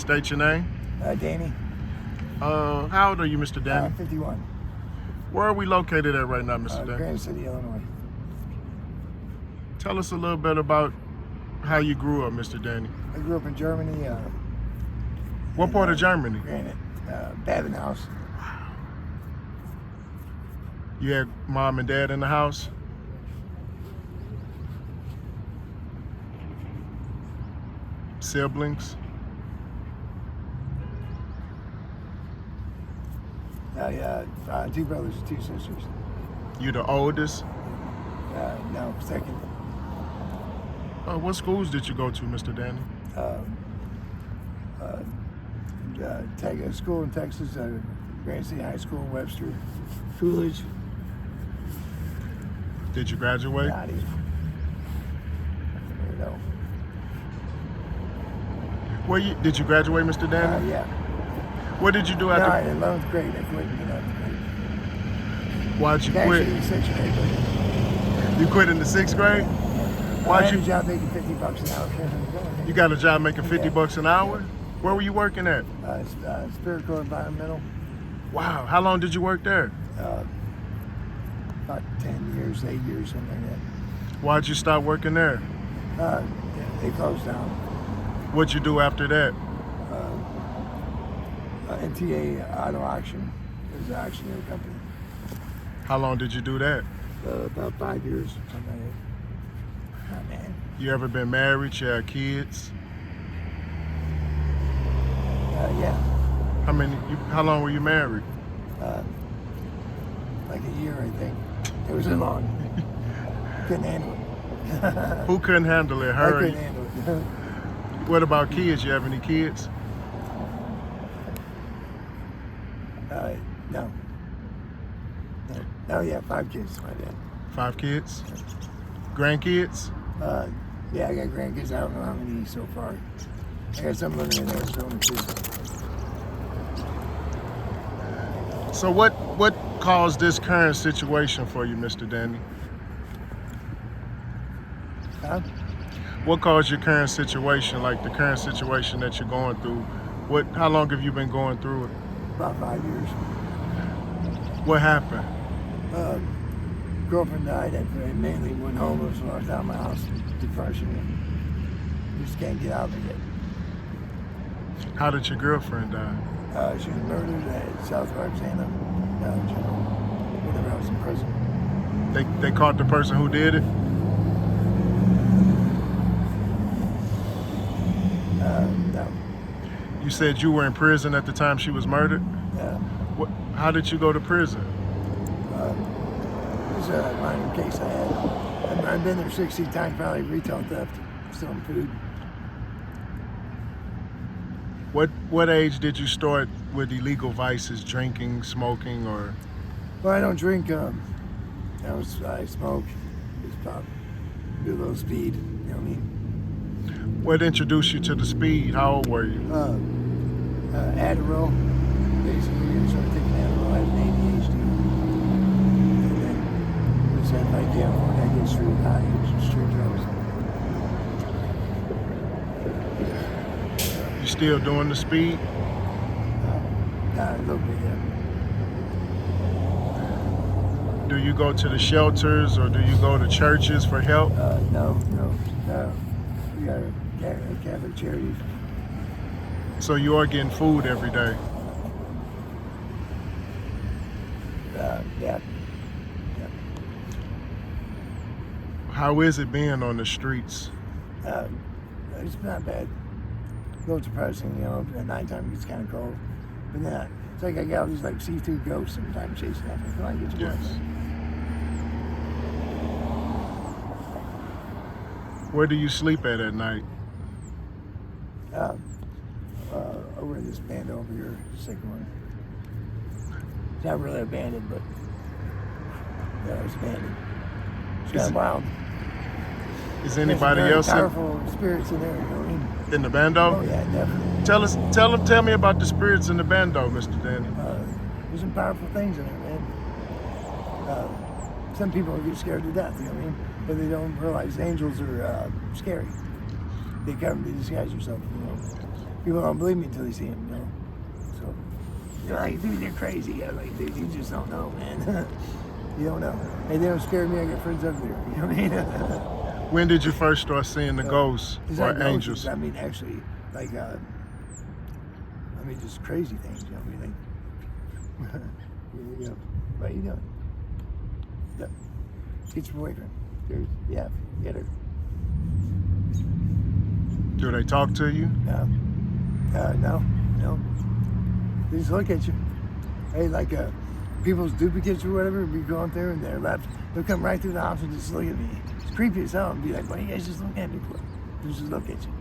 State your name. Danny. How old are you, Mr. Danny? 51. Where are we located at right now, Mr. Danny? Grand City, Illinois. Tell us a little bit about how you grew up, Mr. Danny. I grew up in Germany. What part of Germany? Granite. Babenhaus. You had mom and dad in the house? Siblings? Two brothers and two sisters. You the oldest? No, second. What schools did you go to, Mr. Danny? School in Texas, Grand City High School, Webster, Coolidge. Did you graduate? Not even. No. Did you graduate, Mr. Danny? Yeah. What did you do No, after? in 11th grade. I quit in 11th grade. Why'd you Actually, quit? in 6th grade. You quit in the 6th grade? I had a job making $50 an hour. You got a job making $50 an hour? Where were you working at? Spiritual Environmental. Wow, how long did you work there? About 10 years, 8 years, something like that. Why'd you stop working there? They closed down. What'd you do after that? NTA Auto Auction. It was an auctioneer company. How long did you do that? About 5 years, something like that. Oh, man. You ever been married? You had kids? Yeah. How long were you married? Like a year, I think. It was long. Couldn't handle it. Who couldn't handle it? I Her? couldn't handle it. What about kids? You have any kids? No. Oh, yeah, 5 kids, my dad. 5 kids? Grandkids? Yeah, I got grandkids. I don't know how many so far. I got some living in Arizona, too. So what caused this current situation for you, Mr. Danny? Huh? What caused your current situation, like the current situation that you're going through? How long have you been going through it? About 5 years. What happened? Girlfriend died. I mainly went homeless when I was out of my house. Depression. Just can't get out of it. How did your girlfriend die? She was murdered at South Roxana, whenever I was in prison. They caught the person who did it? No. You said you were in prison at the time she was murdered? Yeah. How did you go to prison? It was a minor case I had. I've been there 60 times, probably retail theft, stealing food. What age did you start with illegal vices, drinking, smoking, or? Well, I don't drink. I smoke. Just pop, do a little speed. You know what I mean? What introduced you to the speed? How old were you? Adderall. Basically, I started taking Adderall. I had an ADHD. And then we said, if I can't afford it, I get street high, street drugs. You still doing the speed? A little bit, yeah. Do you go to the shelters or do you go to churches for help? No. We got a Catholic charity. So you are getting food every day? Yeah. How is it being on the streets? It's not bad. A little depressing, you know. At nighttime it gets kind of cold. But then it's like I got all these like see-through ghosts sometimes chasing after me. Come on, get your voice. Where do you sleep at night? Over in this band over here, second one. It's not really abandoned, but yeah, it's abandoned. It's kind of wild. Is anybody There's else powerful spirits in there, you know what I mean? in the bando? Oh yeah, definitely. Tell me about the spirits in the bando, Mr. Danny. There's some powerful things in there, man. Some people get scared to death, you know what I mean? But they don't realize angels are scary. They come to disguise yourself, you know. people don't believe me until they see him, you know. So they're like, dude, you're crazy. I'm like, dude, you just don't know, man. You don't know. Hey, they don't scare me. I got friends up there. You know what I mean? When did you first start seeing the ghosts It's or not angels? ghosts, I mean, actually, like, just crazy things. You know what I mean? Like, you know, what are you doing? Yep. Get your boyfriend. Yeah, get her. Do they talk to you? No. They just look at you. Hey, like people's duplicates or whatever, be going there and they're left. They'll come right through the house and just look at me. It's creepy as hell and be like, what are you guys just looking at me for? They just look at you.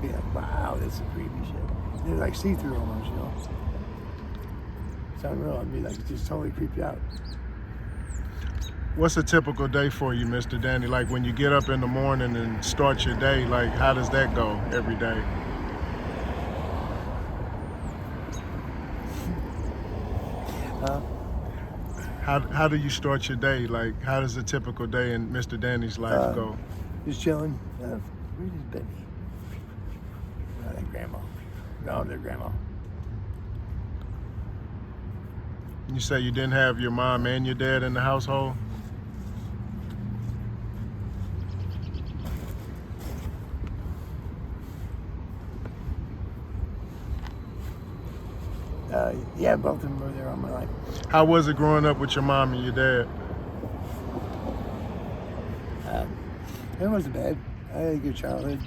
Be like, wow, that's some creepy shit. They're like see-through almost, you know? It's unreal. I'd be like, just totally creep you out. What's a typical day for you, Mr. Danny? Like when you get up in the morning and start your day, like how does that go every day? How do you start your day? Like how does a typical day in Mr. Danny's life go? Just chilling. Where's his baby? Oh, that grandma. Oh, their grandma. You say you didn't have your mom and your dad in the household? Yeah, both of them were there all my life. How was it growing up with your mom and your dad? It wasn't bad. I had a good childhood.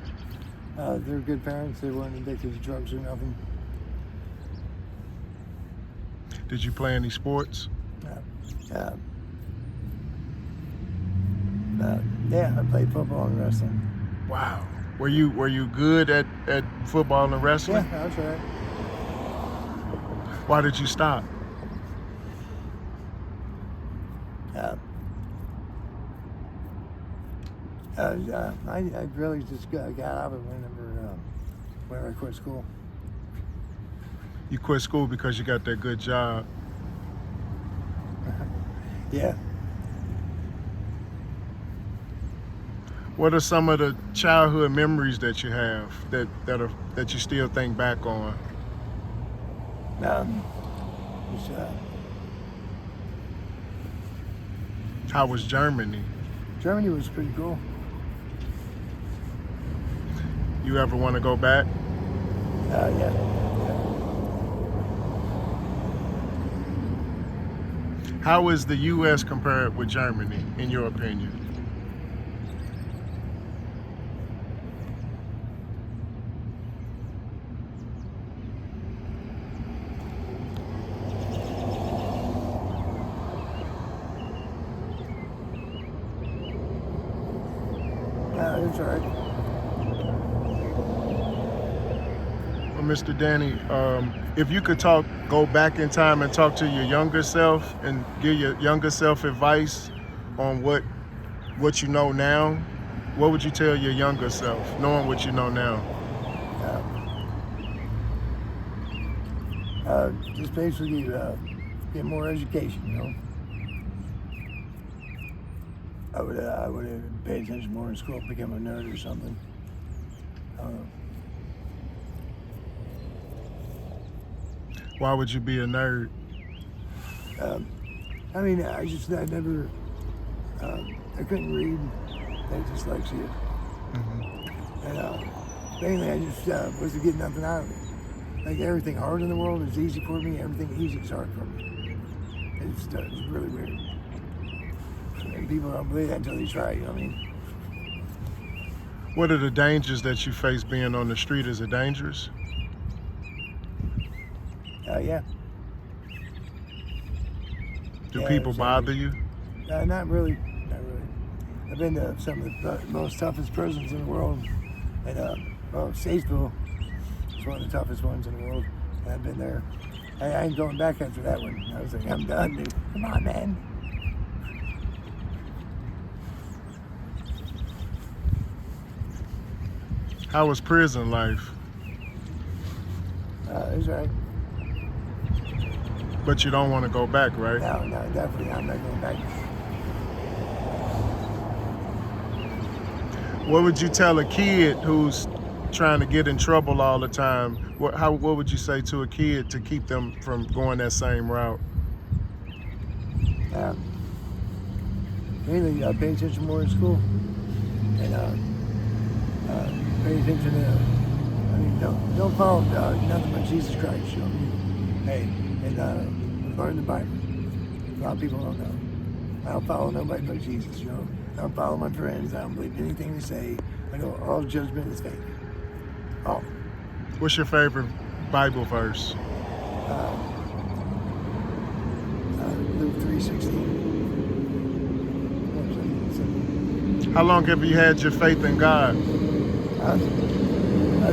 They were good parents. They weren't addicted to drugs or nothing. Did you play any sports? Yeah, I played football and wrestling. Wow. Were you good at football and wrestling? Yeah, that's right. Why did you stop? I really just got out of it whenever I quit school. You quit school because you got that good job. Yeah. What are some of the childhood memories that you have that you still think back on? How was Germany? Germany was pretty cool. You ever want to go back? Yeah. How is the U.S. compared with Germany, in your opinion? It's all right. Well, Mr. Danny, if you could go back in time and talk to your younger self and give your younger self advice on what you know now, what would you tell your younger self, knowing what you know now? Just basically get more education, you know. I would have paid attention more in school, become a nerd or something. I don't know. Why would you be a nerd? I mean, I never, I couldn't read. I had dyslexia. Mm-hmm. And mainly I just wasn't getting nothing out of it. Like everything hard in the world is easy for me, everything easy is hard for me. It's really weird. And people don't believe that until they try, you know what I mean? What are the dangers that you face being on the street? Is it dangerous? Yeah. Do Yeah, people exactly. bother you? Not really. I've been to some of the most toughest prisons in the world. And, Statesville is one of the toughest ones in the world. And I've been there. I ain't going back after that one. I was like, I'm done, dude. Come on, man. How was prison life? It was all right. But you don't want to go back, right? No, definitely. I'm not going back. What would you tell a kid who's trying to get in trouble all the time, what would you say to a kid to keep them from going that same route? Mainly pay attention more in school, and pay attention to. I mean, don't follow nothing but Jesus Christ. You know what I mean? Hey, and learn the Bible. A lot of people don't know. I don't follow nobody but Jesus. You know, I don't follow my friends. I don't believe anything they say. I know all judgment is fake. All. What's your favorite Bible verse? Luke 3:16. How long have you had your faith in God?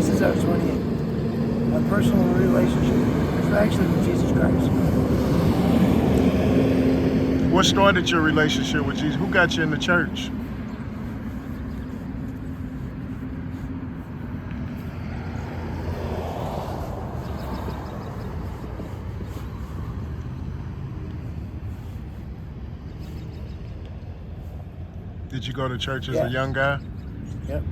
Since I was 28. A personal relationship. It's actually with Jesus Christ. What started your relationship with Jesus? Who got you in the church? Did you go to church as a young guy? Yep.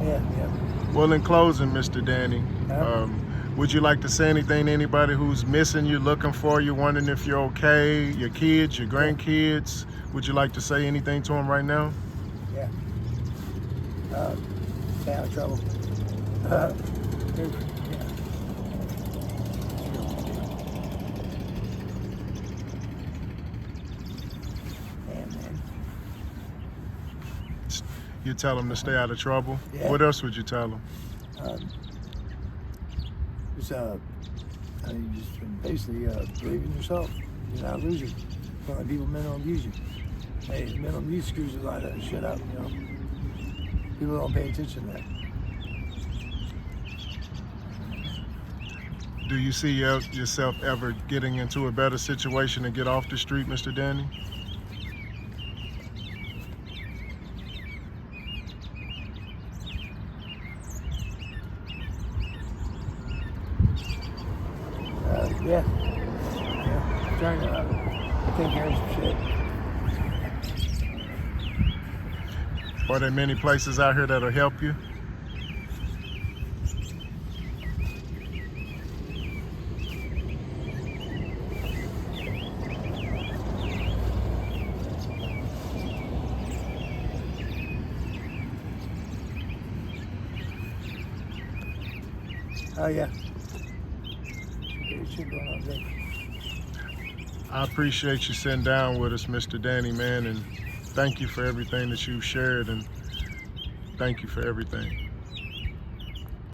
Yeah. Well, in closing, Mr. Danny, would you like to say anything to anybody who's missing you, looking for you, wondering if you're okay, your kids, your grandkids? Would you like to say anything to them right now? Yeah. Stay out of trouble. You tell them to stay out of trouble. Yeah. What else would you tell them? Just basically believe in yourself. You're not a loser. A lot of people mental abuse you. Hey, mental abuse screws a lot of shit up. You know, people don't pay attention to that. Do you see yourself ever getting into a better situation and get off the street, Mr. Danny? Yeah. I'm trying to take care of some shit. Are there many places out here that'll help you? Oh, yeah. Shit going on there. I appreciate you sitting down with us, Mr. Danny, man, and thank you for everything that you've shared, and thank you for everything.